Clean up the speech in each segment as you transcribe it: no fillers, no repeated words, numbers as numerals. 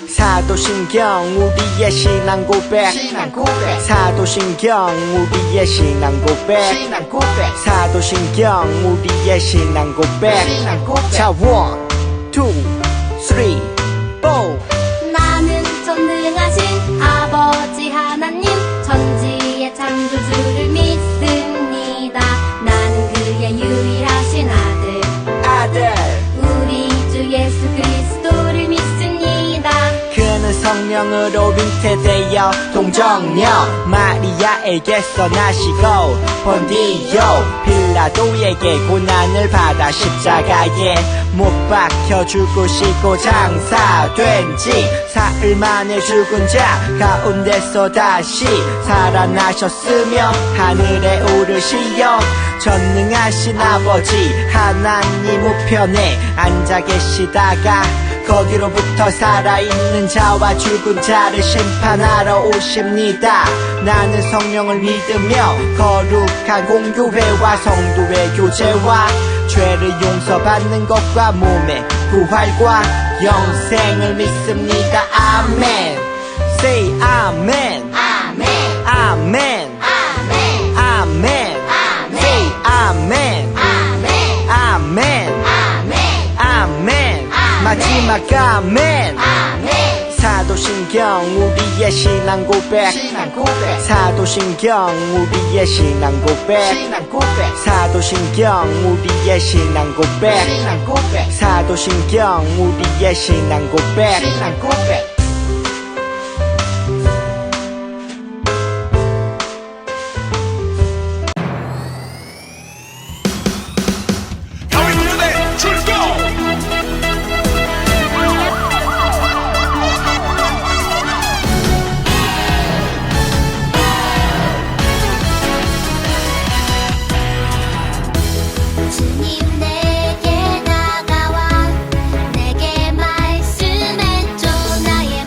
사도신경 우리의 신앙 고백 사도신경 우리의 신앙 고백 사도신경 우리의 신앙 고백 자 1, 2, 3, 4 나는 전능하신 아버지 하나님 천지의 창조주를 믿습니다. 나는 그의 유일하신 아들 우리 주 예수 그리스도를 믿습니다. 그는 성령으로 잉태되어 동정녀 마리아에게서 나시고 본디오 빌라도에게 고난을 받아 십자가에 못 박혀 죽으시고 장사된 지 사흘 만에 죽은 자 가운데서 다시 살아나셨으며 하늘에 오르시어 전능하신 아버지 하나님 우편에 앉아 계시다가 거기로부터 살아있는 자와 죽은 자를 심판하러 오십니다. 나는 성령을 믿으며 거룩한 공교회와 성도의 교제와 죄를 용서받는 것과 몸의 부활과 영생을 믿습니다. 아멘. Say 아멘. 아멘 아멘. 아멘 아멘. Say 아멘. 아멘 아멘. 아멘 아멘. 마지막 아멘. 아멘 사도신경 우리의 신앙 고백 사도신경 우리의 신앙 고백 사도신경 우리의 신앙 고백 사도신경 우리의 신앙 고백 주님 내게 다가와 내게 말씀해줘 나의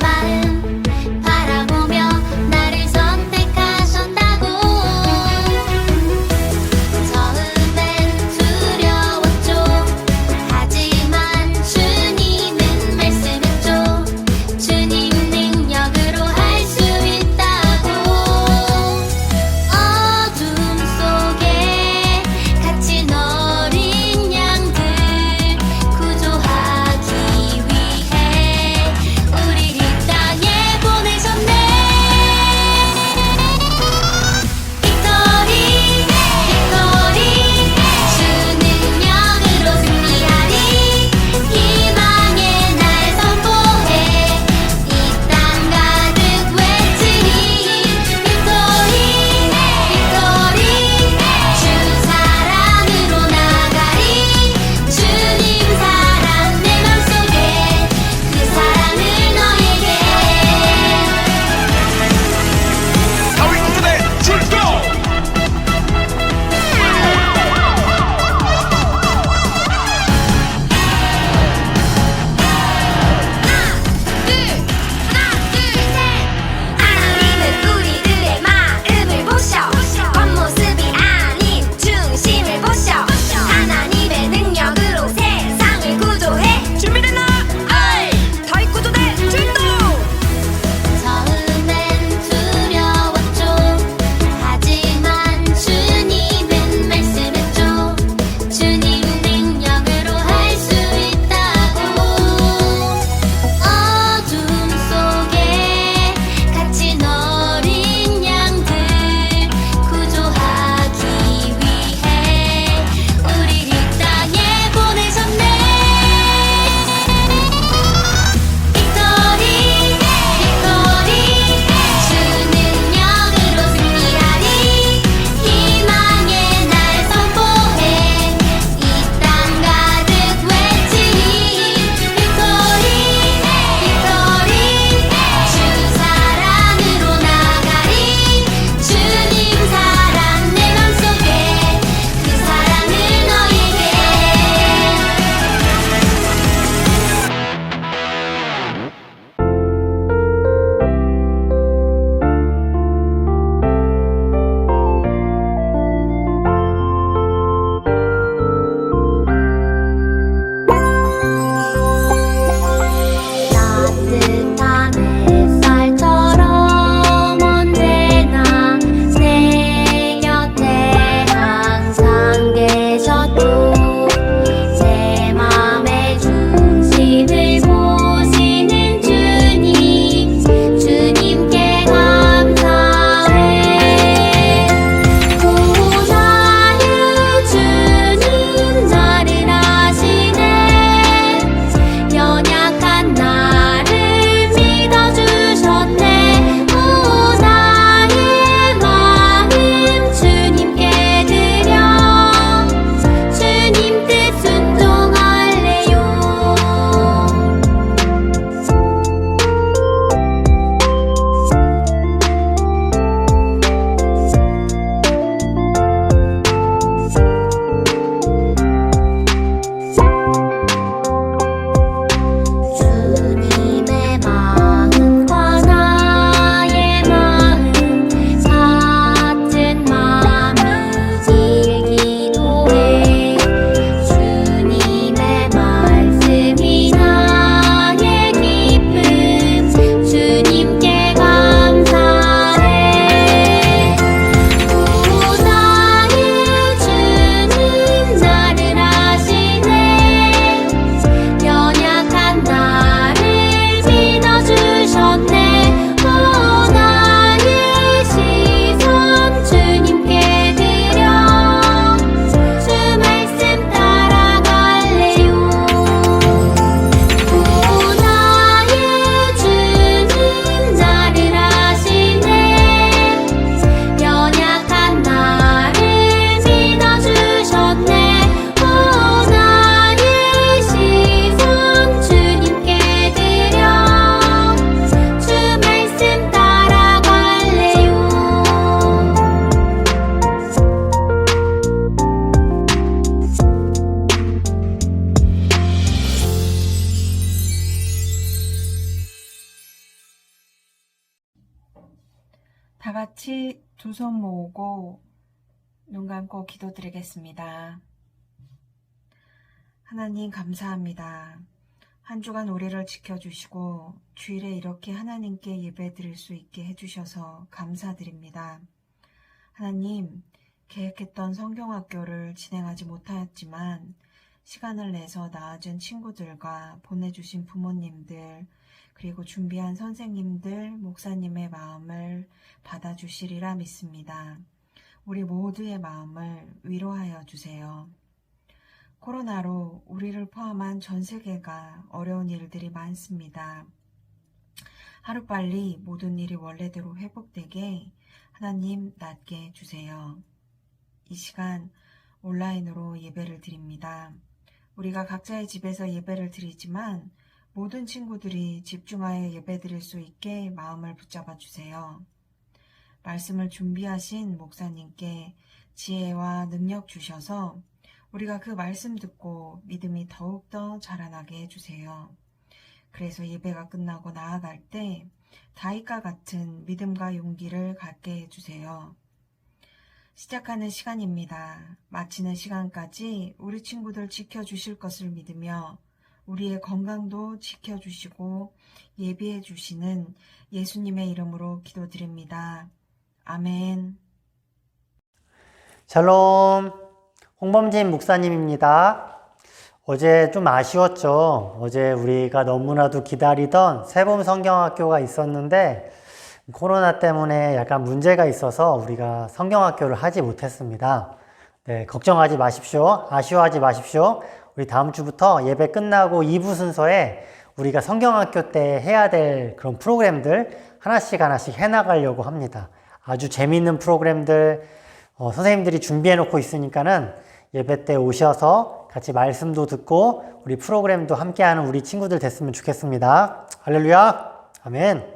다 같이 두 손 모으고 눈 감고 기도드리겠습니다. 하나님 감사합니다. 한 주간 우리를 지켜주시고 주일에 이렇게 하나님께 예배드릴 수 있게 해주셔서 감사드립니다. 하나님, 계획했던 성경학교를 진행하지 못하였지만 시간을 내서 낳아준 친구들과 보내주신 부모님들, 그리고 준비한 선생님들, 목사님의 마음을 받아주시리라 믿습니다. 우리 모두의 마음을 위로하여 주세요. 코로나로 우리를 포함한 전 세계가 어려운 일들이 많습니다. 하루빨리 모든 일이 원래대로 회복되게 하나님 낫게 해주세요. 이 시간 온라인으로 예배를 드립니다. 우리가 각자의 집에서 예배를 드리지만 모든 친구들이 집중하여 예배드릴 수 있게 마음을 붙잡아 주세요. 말씀을 준비하신 목사님께 지혜와 능력 주셔서 우리가 그 말씀 듣고 믿음이 더욱더 자라나게 해주세요. 그래서 예배가 끝나고 나아갈 때 다윗과 같은 믿음과 용기를 갖게 해주세요. 시작하는 시간입니다. 마치는 시간까지 우리 친구들 지켜주실 것을 믿으며 우리의 건강도 지켜주시고 예비해 주시는 예수님의 이름으로 기도드립니다. 아멘. 샬롬, 홍범진 목사님입니다. 어제 좀 아쉬웠죠. 어제 우리가 너무나도 기다리던 새봄 성경학교가 있었는데 코로나 때문에 약간 문제가 있어서 우리가 성경학교를 하지 못했습니다. 네, 걱정하지 마십시오. 아쉬워하지 마십시오. 우리 다음 주부터 예배 끝나고 2부 순서에 우리가 성경학교 때 해야 될 그런 프로그램들 하나씩 해나가려고 합니다. 아주 재미있는 프로그램들 선생님들이 준비해 놓고 있으니까는 예배 때 오셔서 같이 말씀도 듣고 우리 프로그램도 함께하는 우리 친구들 됐으면 좋겠습니다. 할렐루야. 아멘.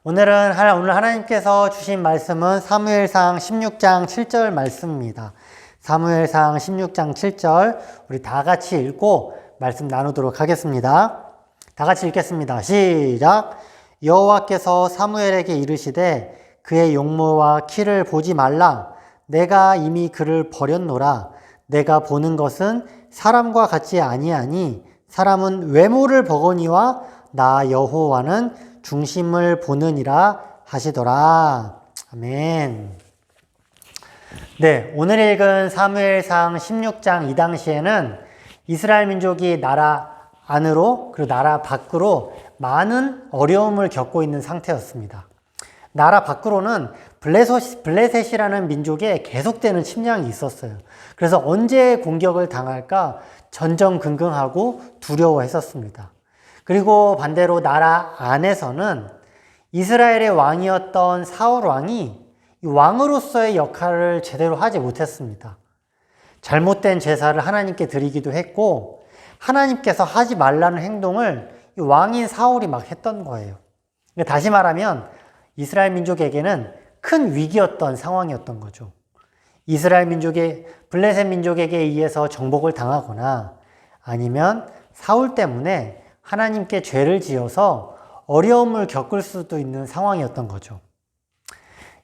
오늘 하나님께서 주신 말씀은 사무엘상 16장 7절 말씀입니다. 사무엘상 16장 7절 우리 다 같이 읽고 말씀 나누도록 하겠습니다. 다 같이 읽겠습니다. 시작. 여호와께서 사무엘에게 이르시되 그의 용모와 키를 보지 말라. 내가 이미 그를 버렸노라. 내가 보는 것은 사람과 같지 아니하니 사람은 외모를 보거니와 나 여호와는 중심을 보느니라 하시더라. 아멘. 네, 오늘 읽은 사무엘상 16장 이 당시에는 이스라엘 민족이 나라 안으로 그리고 나라 밖으로 많은 어려움을 겪고 있는 상태였습니다. 나라 밖으로는 블레셋이라는 민족의 계속되는 침략이 있었어요. 그래서 언제 공격을 당할까 전전긍긍하고 두려워했었습니다. 그리고 반대로 나라 안에서는 이스라엘의 왕이었던 사울 왕이 왕으로서의 역할을 제대로 하지 못했습니다. 잘못된 제사를 하나님께 드리기도 했고 하나님께서 하지 말라는 행동을 왕인 사울이 막 했던 거예요. 다시 말하면 이스라엘 민족에게는 큰 위기였던 상황이었던 거죠. 블레셋 민족에게 의해서 정복을 당하거나 아니면 사울 때문에 하나님께 죄를 지어서 어려움을 겪을 수도 있는 상황이었던 거죠.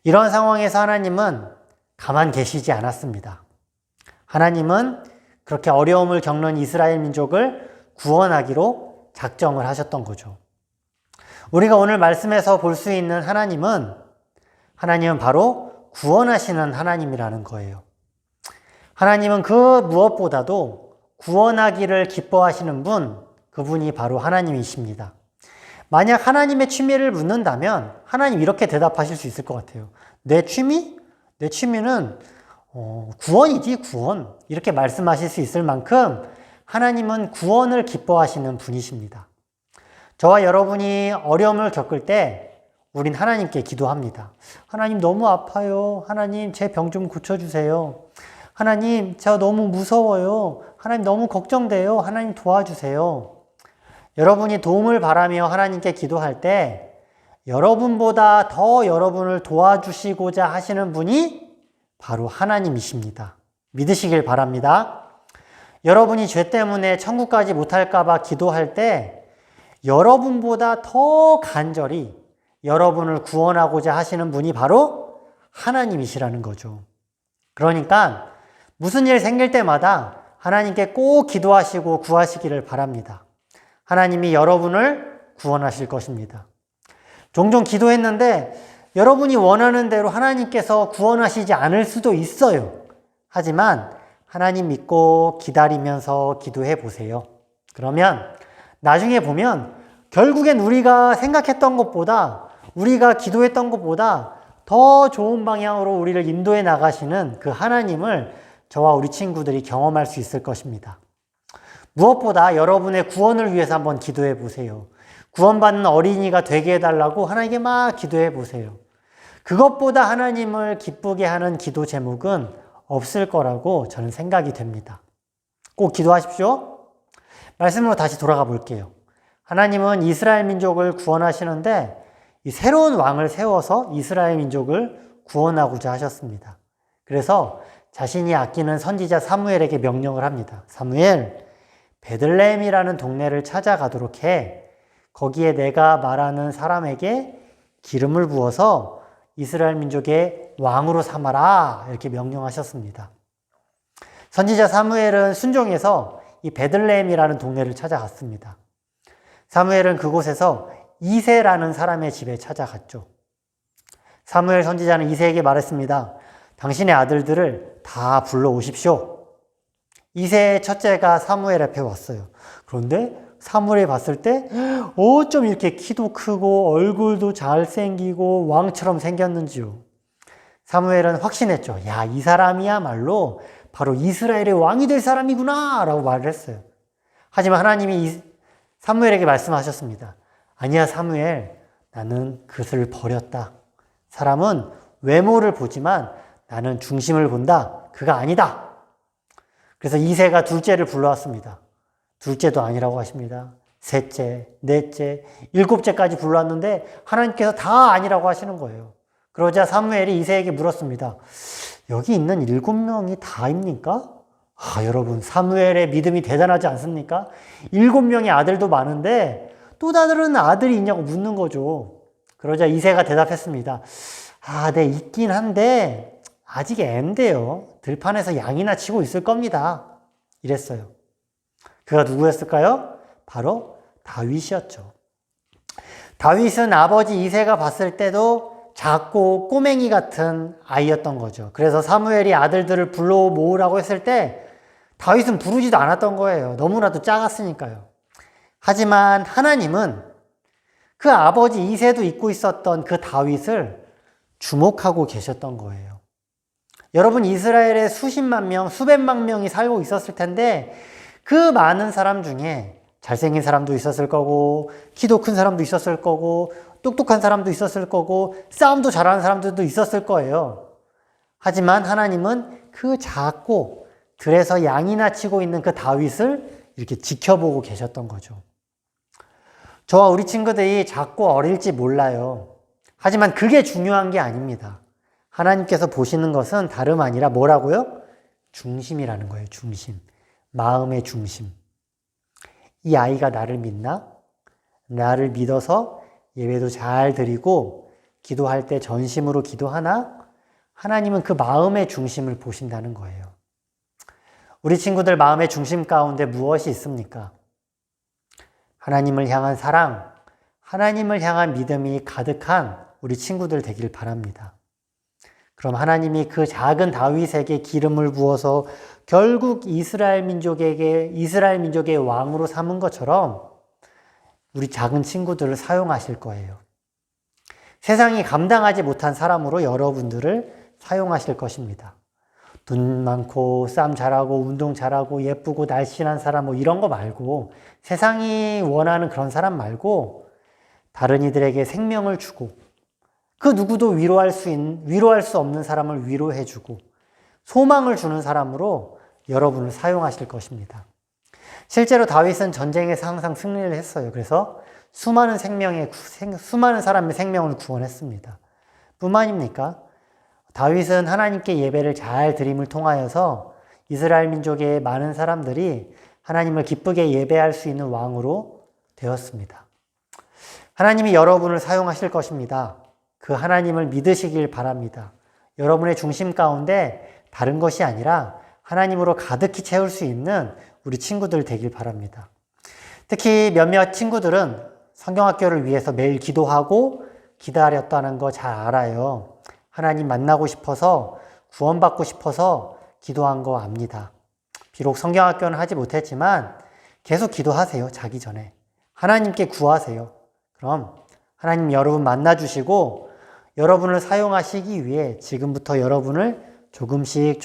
이런 상황에서 하나님은 가만 계시지 않았습니다. 하나님은 그렇게 어려움을 겪는 이스라엘 민족을 구원하기로 작정을 하셨던 거죠. 우리가 오늘 말씀에서 볼 수 있는 하나님은 바로 구원하시는 하나님이라는 거예요. 하나님은 그 무엇보다도 구원하기를 기뻐하시는 분, 그분이 바로 하나님이십니다. 만약 하나님의 취미를 묻는다면 하나님 이렇게 대답하실 수 있을 것 같아요. 내 취미? 내 취미는 구원이지, 구원. 이렇게 말씀하실 수 있을 만큼 하나님은 구원을 기뻐하시는 분이십니다. 저와 여러분이 어려움을 겪을 때 우린 하나님께 기도합니다. 하나님 너무 아파요. 하나님 제 병 좀 고쳐주세요. 하나님 제가 너무 무서워요. 하나님 너무 걱정돼요. 하나님 도와주세요. 여러분이 도움을 바라며 하나님께 기도할 때 여러분보다 더 여러분을 도와주시고자 하시는 분이 바로 하나님이십니다. 믿으시길 바랍니다. 여러분이 죄 때문에 천국 가지 못할까 봐 기도할 때 여러분보다 더 간절히 여러분을 구원하고자 하시는 분이 바로 하나님이시라는 거죠. 그러니까 무슨 일 생길 때마다 하나님께 꼭 기도하시고 구하시기를 바랍니다. 하나님이 여러분을 구원하실 것입니다. 종종 기도했는데 여러분이 원하는 대로 하나님께서 구원하시지 않을 수도 있어요. 하지만 하나님 믿고 기다리면서 기도해 보세요. 그러면 나중에 보면 결국엔 우리가 생각했던 것보다, 우리가 기도했던 것보다 더 좋은 방향으로 우리를 인도해 나가시는 그 하나님을 저와 우리 친구들이 경험할 수 있을 것입니다. 무엇보다 여러분의 구원을 위해서 한번 기도해 보세요. 구원받는 어린이가 되게 해달라고 하나님께 막 기도해 보세요. 그것보다 하나님을 기쁘게 하는 기도 제목은 없을 거라고 저는 생각이 됩니다. 꼭 기도하십시오. 말씀으로 다시 돌아가 볼게요. 하나님은 이스라엘 민족을 구원하시는데 이 새로운 왕을 세워서 이스라엘 민족을 구원하고자 하셨습니다. 그래서 자신이 아끼는 선지자 사무엘에게 명령을 합니다. 사무엘, 베들레헴이라는 동네를 찾아가도록 해. 거기에 내가 말하는 사람에게 기름을 부어서 이스라엘 민족의 왕으로 삼아라. 이렇게 명령하셨습니다. 선지자 사무엘은 순종해서 이 베들레헴이라는 동네를 찾아갔습니다. 사무엘은 그곳에서 이새라는 사람의 집에 찾아갔죠. 사무엘 선지자는 이새에게 말했습니다. 당신의 아들들을 다 불러오십시오. 이새의 첫째가 사무엘 앞에 왔어요. 그런데 사무엘이 봤을 때 어쩜 이렇게 키도 크고 얼굴도 잘생기고 왕처럼 생겼는지요. 사무엘은 확신했죠. 야, 이 사람이야말로 바로 이스라엘의 왕이 될 사람이구나 라고 말을 했어요. 하지만 하나님이 사무엘에게 말씀하셨습니다. 아니야, 사무엘, 나는 그것을 버렸다. 사람은 외모를 보지만 나는 중심을 본다. 그가 아니다. 그래서 이새가 둘째를 불러왔습니다. 둘째도 아니라고 하십니다. 셋째, 넷째, 일곱째까지 불러왔는데 하나님께서 다 아니라고 하시는 거예요. 그러자 사무엘이 이새에게 물었습니다. 여기 있는 7명이 다입니까? 여러분, 사무엘의 믿음이 대단하지 않습니까? 7명의 아들도 많은데 또 다른 아들이 있냐고 묻는 거죠. 그러자 이새가 대답했습니다. 네, 있긴 한데 아직 앤데요. 들판에서 양이나 치고 있을 겁니다. 이랬어요. 그가 누구였을까요? 바로 다윗이었죠. 다윗은 아버지 이새가 봤을 때도 작고 꼬맹이 같은 아이였던 거죠. 그래서 사무엘이 아들들을 불러 모으라고 했을 때 다윗은 부르지도 않았던 거예요. 너무나도 작았으니까요. 하지만 하나님은 그 아버지 이새도 잊고 있었던 그 다윗을 주목하고 계셨던 거예요. 여러분, 이스라엘에 수십만 명, 수백만 명이 살고 있었을 텐데 그 많은 사람 중에 잘생긴 사람도 있었을 거고 키도 큰 사람도 있었을 거고 똑똑한 사람도 있었을 거고 싸움도 잘하는 사람들도 있었을 거예요. 하지만 하나님은 그 작고 들에서 양이나 치고 있는 그 다윗을 이렇게 지켜보고 계셨던 거죠. 저와 우리 친구들이 작고 어릴지 몰라요. 하지만 그게 중요한 게 아닙니다. 하나님께서 보시는 것은 다름 아니라 뭐라고요? 중심이라는 거예요. 중심. 마음의 중심. 이 아이가 나를 믿나? 나를 믿어서 예배도 잘 드리고 기도할 때 전심으로 기도하나? 하나님은 그 마음의 중심을 보신다는 거예요. 우리 친구들 마음의 중심 가운데 무엇이 있습니까? 하나님을 향한 사랑, 하나님을 향한 믿음이 가득한 우리 친구들 되길 바랍니다. 그럼 하나님이 그 작은 다윗에게 기름을 부어서 결국 이스라엘 민족의 왕으로 삼은 것처럼 우리 작은 친구들을 사용하실 거예요. 세상이 감당하지 못한 사람으로 여러분들을 사용하실 것입니다. 돈 많고 싸움 잘하고 운동 잘하고 예쁘고 날씬한 사람 이런 거 말고, 세상이 원하는 그런 사람 말고 다른 이들에게 생명을 주고 그 누구도 위로할 수 없는 사람을 위로해주고 소망을 주는 사람으로 여러분을 사용하실 것입니다. 실제로 다윗은 전쟁에서 항상 승리를 했어요. 그래서 수많은 사람의 생명을 구원했습니다. 뿐만입니까? 다윗은 하나님께 예배를 잘 드림을 통하여서 이스라엘 민족의 많은 사람들이 하나님을 기쁘게 예배할 수 있는 왕으로 되었습니다. 하나님이 여러분을 사용하실 것입니다. 그 하나님을 믿으시길 바랍니다. 여러분의 중심 가운데 다른 것이 아니라 하나님으로 가득히 채울 수 있는 우리 친구들 되길 바랍니다. 특히 몇몇 친구들은 성경학교를 위해서 매일 기도하고 기다렸다는 거 잘 알아요. 하나님 만나고 싶어서 구원받고 싶어서 기도한 거 압니다. 비록 성경학교는 하지 못했지만 계속 기도하세요. 자기 전에. 하나님께 구하세요. 그럼 하나님 여러분 만나주시고 여러분을 사용하시기 위해 지금부터 여러분을 조금씩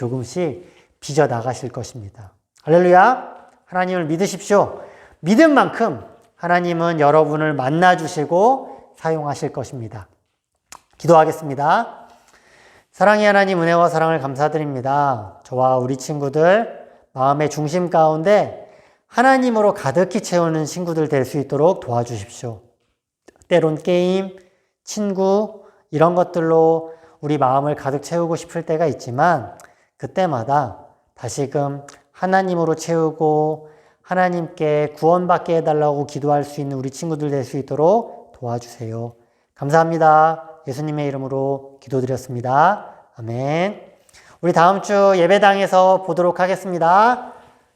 빚어 나가실 것입니다. 할렐루야! 하나님을 믿으십시오. 믿은 만큼 하나님은 여러분을 만나주시고 사용하실 것입니다. 기도하겠습니다. 사랑의 하나님, 은혜와 사랑을 감사드립니다. 저와 우리 친구들 마음의 중심 가운데 하나님으로 가득히 채우는 친구들 될 수 있도록 도와주십시오. 때론 게임, 친구 이런 것들로 우리 마음을 가득 채우고 싶을 때가 있지만 그때마다 다시금 하나님으로 채우고 하나님께 구원받게 해달라고 기도할 수 있는 우리 친구들 될 수 있도록 도와주세요. 감사합니다. 예수님의 이름으로 기도드렸습니다. 아멘. 우리 다음 주 예배당에서 보도록 하겠습니다.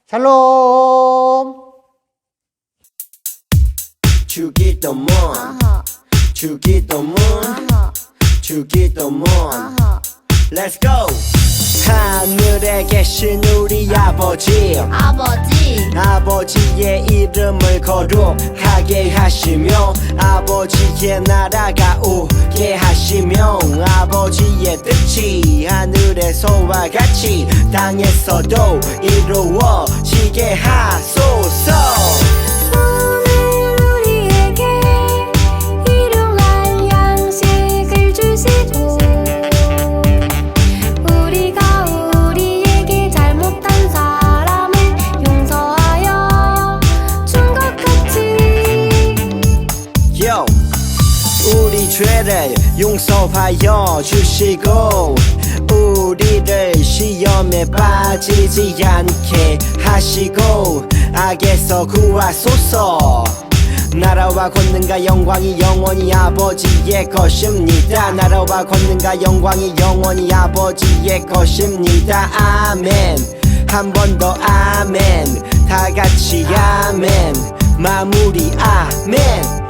샬롬. 주기도문 주기도문 주기도문 Let's go. 하늘에 계신 우리 아버지 아버지의 이름을 거룩하게 하시며 아버지의 나라가 오게 하시며 아버지의 뜻이 하늘에서와 같이 땅에서도 이루어지게 하소서. 우리 죄를 용서하여 주시고 우리를 시험에 빠지지 않게 하시고 악에서 구하소서. 나라와 권능과 영광이 영원히 아버지의 것입니다. 나라와 권능과 영광이 영원히 아버지의 것입니다. 아멘. 한 번 더 아멘. 다 같이 아멘. 마무리 아멘.